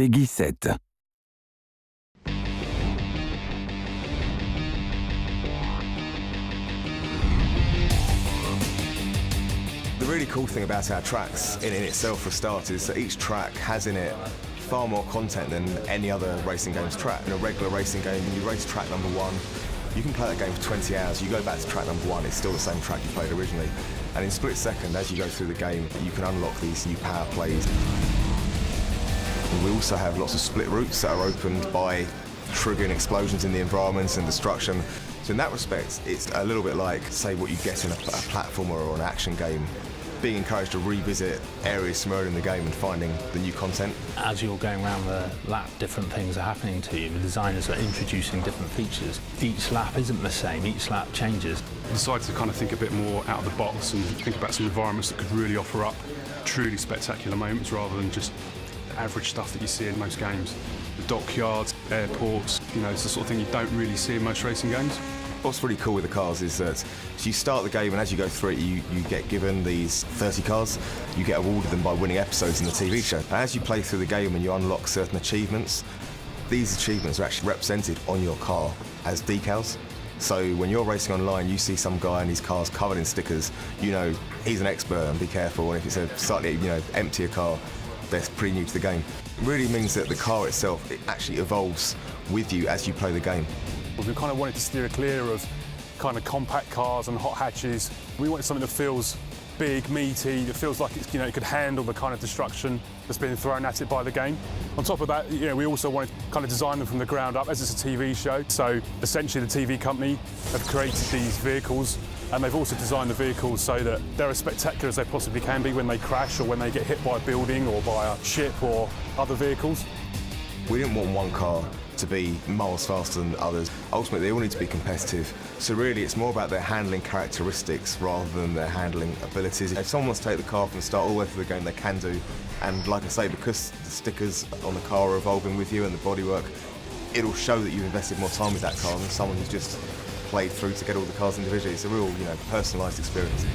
Peggy 7. The really cool thing about our tracks in itself for starters is that each track has in it far more content than any other racing game's track. In a regular racing game, when you race track number 1, you can play that game for 20 hours, you go back to track number 1, it's still the same track you played originally. And in split second, as you go through the game, you can unlock these new power plays. And we also have lots of split routes that are opened by triggering explosions in the environments and destruction. So in that respect, it's a little bit like, say, what you get in a platformer or an action game. Being encouraged to revisit areas similar in the game and finding the new content. As you're going around the lap, different things are happening to you. The designers are introducing different features. Each lap isn't the same, each lap changes. I decided to kind of think a bit more out of the box and think about some environments that could really offer up truly spectacular moments rather than just the average stuff that you see in most games. The dockyards, airports, you know, it's the sort of thing you don't really see in most racing games. What's really cool with the cars is that you start the game and as you go through it, you get given these 30 cars. You get awarded them by winning episodes in the TV show. And as you play through the game and you unlock certain achievements, these achievements are actually represented on your car as decals. So when you're racing online, you see some guy and his car's covered in stickers, you know he's an expert and be careful. And if it's a slightly emptier car, they're pretty new to the game. It really means that the car itself, it actually evolves with you as you play the game. We kind of wanted to steer clear of kind of compact cars and hot hatches. We wanted something that feels big, meaty, that feels like it's, it could handle the kind of destruction that's been thrown at it by the game. On top of that, we also wanted to kind of design them from the ground up as it's a TV show. So essentially the TV company have created these vehicles and they've also designed the vehicles so that they're as spectacular as they possibly can be when they crash or when they get hit by a building or by a ship or other vehicles. We didn't want one car to be miles faster than others. Ultimately, they all need to be competitive. So really, it's more about their handling characteristics rather than their handling abilities. If someone wants to take the car from the start all the way through the game, they can do. And like I say, because the stickers on the car are evolving with you and the bodywork, it'll show that you've invested more time with that car than someone who's just played through to get all the cars individually. It's a real, personalised experience.